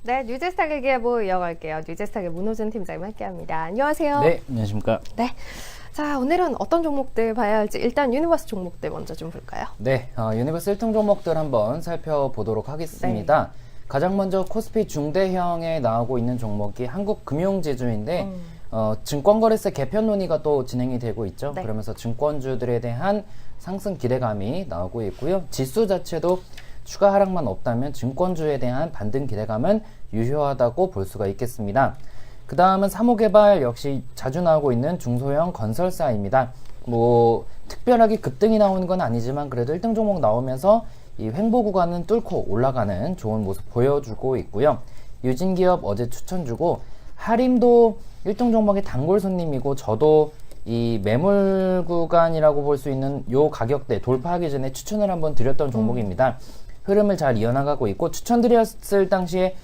네, 뉴제스탁 얘기해보 이어갈게요. 뉴제스탁의 문호준 팀장님 함께합니다. 안녕하세요. 네, 안녕하십니까. 네, 자 오늘은 어떤 종목들 봐야 할지 일단 유니버스 종목들 먼저 좀 볼까요? 네, 유니버스 1등 종목들 한번 살펴보도록 하겠습니다. 네. 가장 먼저 코스피 중대형에 나오고 있는 종목이 한국금융지주인데 증권거래세 개편 논의가 또 진행이 되고 있죠. 네. 그러면서 증권주들에 대한 상승 기대감이 나오고 있고요. 지수 자체도 추가 하락만 없다면 증권주에 대한 반등 기대감은 유효하다고 볼 수가 있겠습니다. 그 다음은 사무개발 역시 자주 나오고 있는 중소형 건설사입니다. 뭐 특별하게 급등이 나오는 건 아니지만 그래도 1등 종목 나오면서 이 횡보 구간은 뚫고 올라가는 좋은 모습 보여주고 있고요. 유진기업 어제 추천주고 하림도 1등 종목의 단골 손님이고 저도 이 매물 구간이라고 볼 수 있는 요 가격대 돌파하기 전에 추천을 한번 드렸던 종목입니다. 흐름을 잘 이어나가고 있고 추천드렸을 당시에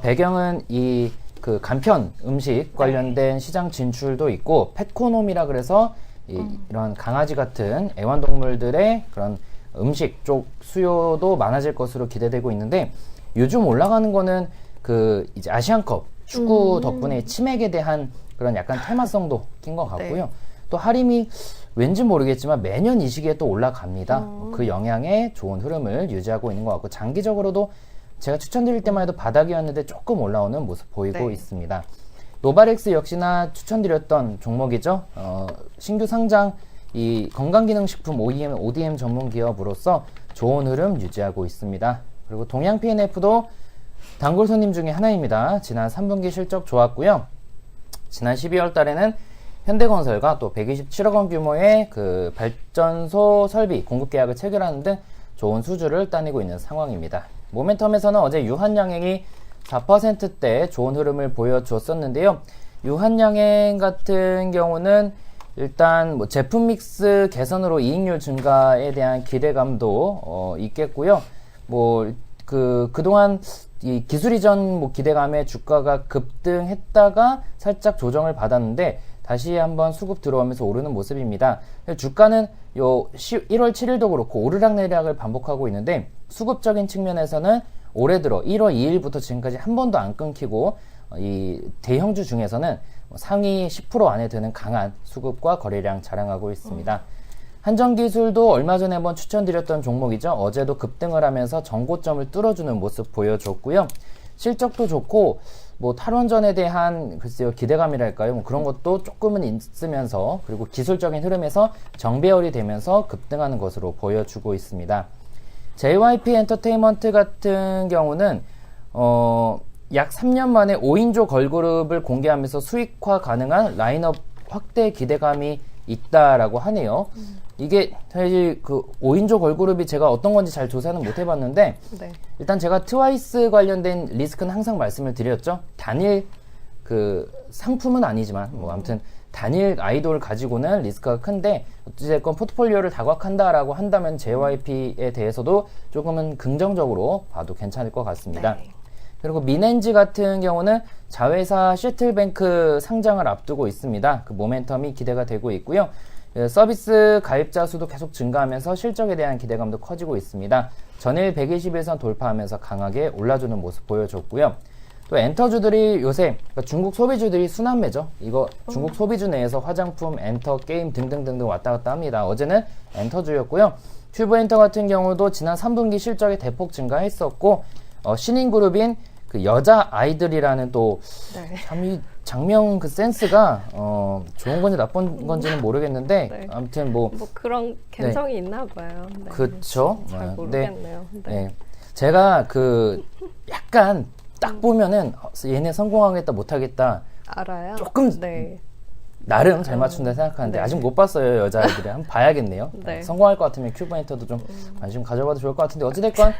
배경은 이 그 간편 음식 관련된 시장 진출도 있고 펫코놈이라 그래서 이런 강아지 같은 애완동물들의 그런 음식 쪽 수요도 많아질 것으로 기대되고 있는데 요즘 올라가는 거는 그 이제 아시안컵 축구 덕분에 치맥에 대한 그런 약간 테마성도 낀 것 같고요. 네. 또 하림이 왠지 모르겠지만 매년 이 시기에 또 올라갑니다. 그 영향에 좋은 흐름을 유지하고 있는 것 같고 장기적으로도 제가 추천드릴 때만 해도 바닥이었는데 조금 올라오는 모습 보이고 네. 있습니다. 노바렉스 역시나 추천드렸던 종목이죠. 신규 상장 이 건강기능식품 ODM 전문 기업으로서 좋은 흐름 유지하고 있습니다. 그리고 동양 P&F도 단골 손님 중에 하나입니다. 지난 3분기 실적 좋았고요. 지난 12월 달에는 현대건설과 또 127억 원 규모의 그 발전소 설비 공급 계약을 체결하는 등 좋은 수주를 따내고 있는 상황입니다. 모멘텀에서는 어제 유한양행이 4%대 좋은 흐름을 보여주었었는데요. 유한양행 같은 경우는 일단 뭐 제품 믹스 개선으로 이익률 증가에 대한 기대감도 있겠고요. 뭐 그동안 이 기술 이전 뭐 기대감에 주가가 급등했다가 살짝 조정을 받았는데 다시 한번 수급 들어오면서 오르는 모습입니다. 주가는 요 1월 7일도 그렇고 오르락내리락을 반복하고 있는데 수급적인 측면에서는 올해 들어 1월 2일부터 지금까지 한 번도 안 끊기고 이 대형주 중에서는 상위 10% 안에 드는 강한 수급과 거래량 자랑하고 있습니다. 한정기술도 얼마 전에 한번 추천드렸던 종목이죠. 어제도 급등을 하면서 전고점을 뚫어주는 모습 보여줬고요. 실적도 좋고 뭐 탈원전에 대한 글쎄요 기대감이랄까요. 뭐 그런 것도 조금은 있으면서 그리고 기술적인 흐름에서 정배열이 되면서 급등하는 것으로 보여주고 있습니다. JYP 엔터테인먼트 같은 경우는 약 3년 만에 5인조 걸그룹을 공개하면서 수익화 가능한 라인업 확대 기대감이 있다라고 하네요. 이게 사실 그 5인조 걸그룹이 제가 어떤 건지 잘 조사는 못 해봤는데 네. 일단 제가 트와이스 관련된 리스크는 항상 말씀을 드렸죠. 단일 그 상품은 아니지만 뭐 아무튼 단일 아이돌을 가지고는 리스크가 큰데 어찌됐건 포트폴리오를 다각한다라고 한다면 JYP에 대해서도 조금은 긍정적으로 봐도 괜찮을 것 같습니다. 네. 그리고 민엔지 같은 경우는 자회사 셔틀뱅크 상장을 앞두고 있습니다. 그 모멘텀이 기대가 되고 있고요. 서비스 가입자 수도 계속 증가하면서 실적에 대한 기대감도 커지고 있습니다. 전일 120일선 돌파하면서 강하게 올라주는 모습 보여줬고요. 또 엔터주들이 요새 그러니까 중국 소비주들이 순환매죠. 이거 중국 소비주 내에서 화장품, 엔터, 게임 등등등등 왔다 갔다 합니다. 어제는 엔터주였고요. 튜브엔터 같은 경우도 지난 3분기 실적이 대폭 증가했었고 신인그룹인 그 여자 아이들이라는 또 참 이 장명 그 센스가 좋은 건지 나쁜 건지는 모르겠는데 네. 아무튼 뭐 그런 감성이 네. 있나 봐요. 네. 그렇죠. 잘 모르겠네요. 네. 네. 제가 그 약간 딱 보면은 얘네 성공하겠다 못하겠다 알아요. 조금 네. 나름 잘 맞춘다 생각하는데 네. 아직 못 봤어요. 여자아이들이 한번 봐야겠네요. 네. 성공할 것 같으면 큐브엔터도 좀 관심 가져봐도 좋을 것 같은데 어찌됐건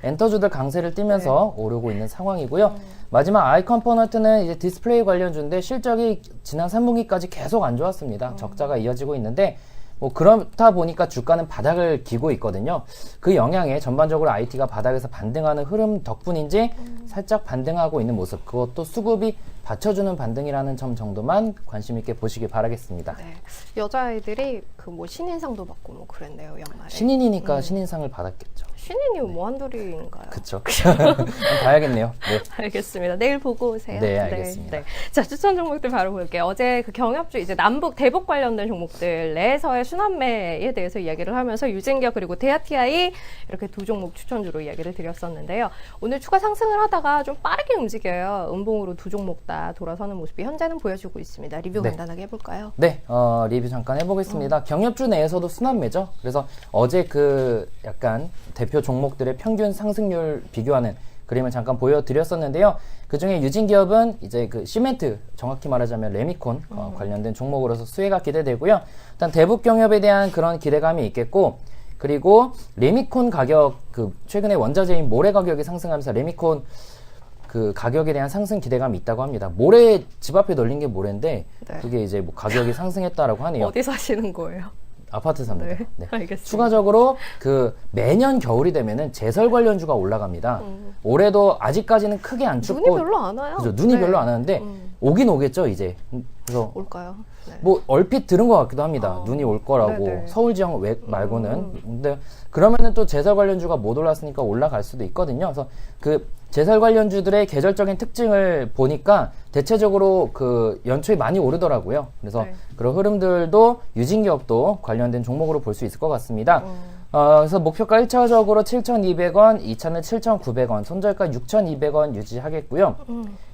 엔터주들 강세를 띠면서 네. 오르고 있는 상황이고요. 마지막 아이컴포넌트는 이제 디스플레이 관련주인데 실적이 지난 3분기까지 계속 안 좋았습니다. 적자가 이어지고 있는데 뭐 그렇다 보니까 주가는 바닥을 기고 있거든요. 그 영향에 전반적으로 IT가 바닥에서 반등하는 흐름 덕분인지 살짝 반등하고 있는 모습, 그것도 수급이 받쳐주는 반등이라는 점 정도만 관심 있게 보시길 바라겠습니다. 네. 여자아이들이 그 뭐 신인상도 받고 뭐 그랬네요, 연말에. 신인이니까 신인상을 받았겠죠. 신인 팀장님 뭐 한둘인가요? 그쵸. 한번 봐야겠네요. 네. 알겠습니다. 내일 보고 오세요. 네, 알겠습니다. 자, 추천 종목들 바로 볼게요. 어제 그 경협주 이제 남북 대북 관련된 종목들 내에서의 순환매에 대해서 이야기를 하면서 유진기어 그리고 대아TI 이렇게 두 종목 추천주로 이야기를 드렸었는데요. 오늘 추가 상승을 하다가 좀 빠르게 움직여요. 음봉으로 두 종목 다 돌아서는 모습이 현재는 보여주고 있습니다. 리뷰 네. 간단하게 해볼까요? 네, 리뷰 잠깐 해보겠습니다. 경협주 내에서도 순환매죠. 그래서 어제 그 약간 대표 종목들의 평균 상승률 비교하는 그림을 잠깐 보여드렸었는데요. 그 중에 유진기업은 이제 그 시멘트, 정확히 말하자면 레미콘 관련된 종목으로서 수혜가 기대되고요. 일단 대북경협에 대한 그런 기대감이 있겠고, 그리고 레미콘 가격, 그 최근에 원자재인 모래 가격이 상승하면서 레미콘 그 가격에 대한 상승 기대감이 있다고 합니다. 모래, 집 앞에 널린 게 모래인데, 네. 그게 이제 뭐 가격이 상승했다라고 하네요. 어디 사시는 거예요? 아파트 삽니다. 네, 네. 알겠습니다. 추가적으로 그 매년 겨울이 되면은 제설 관련주가 올라갑니다. 올해도 아직까지는 크게 안 춥고 눈이 별로 안 와요. 그죠? 눈이 네. 별로 안 와는데 오긴 오겠죠 이제. 그래서 올까요? 네. 뭐 얼핏 들은 것 같기도 합니다. 눈이 올 거라고. 네네. 서울 지역 말고는. 근데 그러면은 또 제설 관련주가 못 올랐으니까 올라갈 수도 있거든요. 그래서 그 제설 관련주들의 계절적인 특징을 보니까 대체적으로 그 연초에 많이 오르더라고요. 그래서 네. 그런 흐름들도 유진기업도 관련된 종목으로 볼 수 있을 것 같습니다. 그래서 목표가 1차적으로 7,200원, 2차는 7,900원, 손절가 6,200원 유지하겠고요.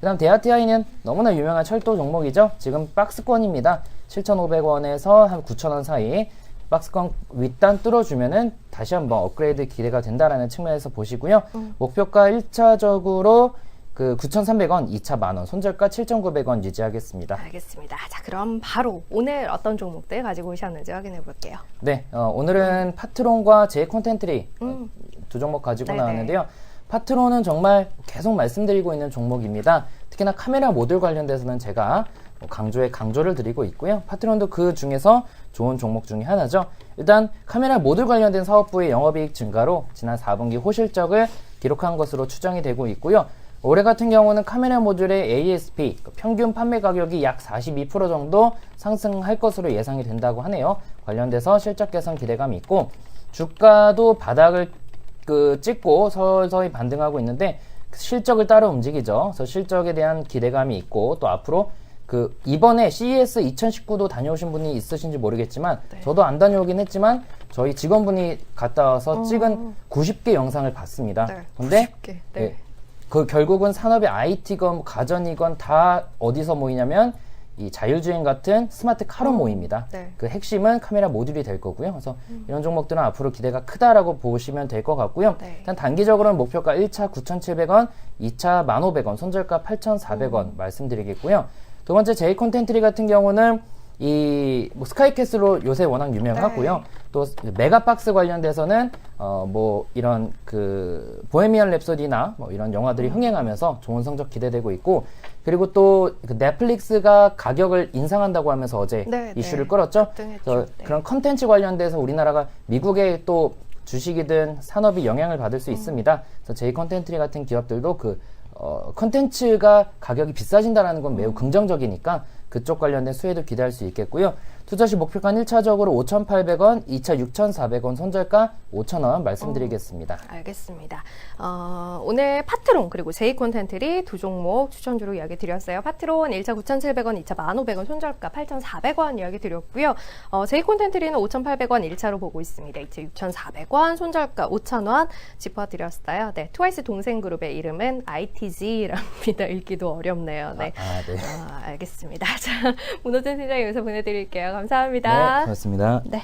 그다음 대아TI는 너무나 유명한 철도 종목이죠. 지금 박스권입니다. 7,500원에서 한 9,000원 사이 박스권 윗단 뚫어주면은 다시 한번 업그레이드 기대가 된다라는 측면에서 보시고요. 목표가 1차적으로 그 9,300원, 2차 만원, 손절가 7,900원 유지하겠습니다. 알겠습니다. 자, 그럼 바로 오늘 어떤 종목들 가지고 오셨는지 확인해 볼게요. 네, 오늘은 파트론과 제이콘텐트리 두 종목 가지고 네네. 나왔는데요. 파트론은 정말 계속 말씀드리고 있는 종목입니다. 특히나 카메라 모듈 관련돼서는 제가 강조를 드리고 있고요. 파트론도 그 중에서 좋은 종목 중에 하나죠. 일단 카메라 모듈 관련된 사업부의 영업이익 증가로 지난 4분기 호실적을 기록한 것으로 추정이 되고 있고요. 올해 같은 경우는 카메라 모듈의 ASP, 평균 판매 가격이 약 42% 정도 상승할 것으로 예상이 된다고 하네요. 관련돼서 실적 개선 기대감이 있고, 주가도 바닥을 찍고 서서히 반등하고 있는데 실적을 따라 움직이죠. 그래서 실적에 대한 기대감이 있고, 또 앞으로 이번에 CES 2019도 다녀오신 분이 있으신지 모르겠지만, 네. 저도 안 다녀오긴 했지만 저희 직원분이 갔다 와서 찍은 90개 영상을 봤습니다. 네, 근데 90개. 네. 예, 그 결국은 산업의 IT건 가전이건 다 어디서 모이냐면 이 자율주행 같은 스마트 카로 모입니다. 네. 그 핵심은 카메라 모듈이 될 거고요. 그래서 이런 종목들은 앞으로 기대가 크다라고 보시면 될 것 같고요. 네. 일단 단기적으로는 목표가 1차 9,700원, 2차 1,500원, 손절가 8,400원 말씀드리겠고요. 두 번째 제이콘텐트리 같은 경우는 뭐 스카이캐슬로 요새 워낙 유명하고요. 네. 또 메가박스 관련돼서는 뭐 이런 그 보헤미안 랩소디나 뭐 이런 영화들이 흥행하면서 좋은 성적 기대되고 있고, 그리고 또 그 넷플릭스가 가격을 인상한다고 하면서 어제 네, 이슈를 네. 끌었죠. 급등했죠. 그래서 네. 그런 컨텐츠 관련돼서 우리나라가 미국의 또 주식이든 산업이 영향을 받을 수 있습니다. 그래서 제이콘텐트리 같은 기업들도 컨텐츠가 가격이 비싸진다는 건 매우 긍정적이니까 그쪽 관련된 수혜도 기대할 수 있겠고요. 투자 시 목표가 1차적으로 5,800원, 2차 6,400원, 손절가 5,000원 말씀드리겠습니다. 알겠습니다. 오늘 파트론 그리고 제이콘텐트리 두 종목 추천주로 이야기 드렸어요. 파트론 1차 9,700원, 2차 1,500원, 손절가 8,400원 이야기 드렸고요. 제이콘텐트리는 5,800원 1차로 보고 있습니다. 2차 6,400원, 손절가 5,000원 짚어드렸어요. 네, 트와이스 동생 그룹의 이름은 ITG랍니다. 읽기도 어렵네요. 네, 네. 알겠습니다. 자, 문호준 팀장 여기서 보내드릴게요. 감사합니다. 네, 고맙습니다. 네.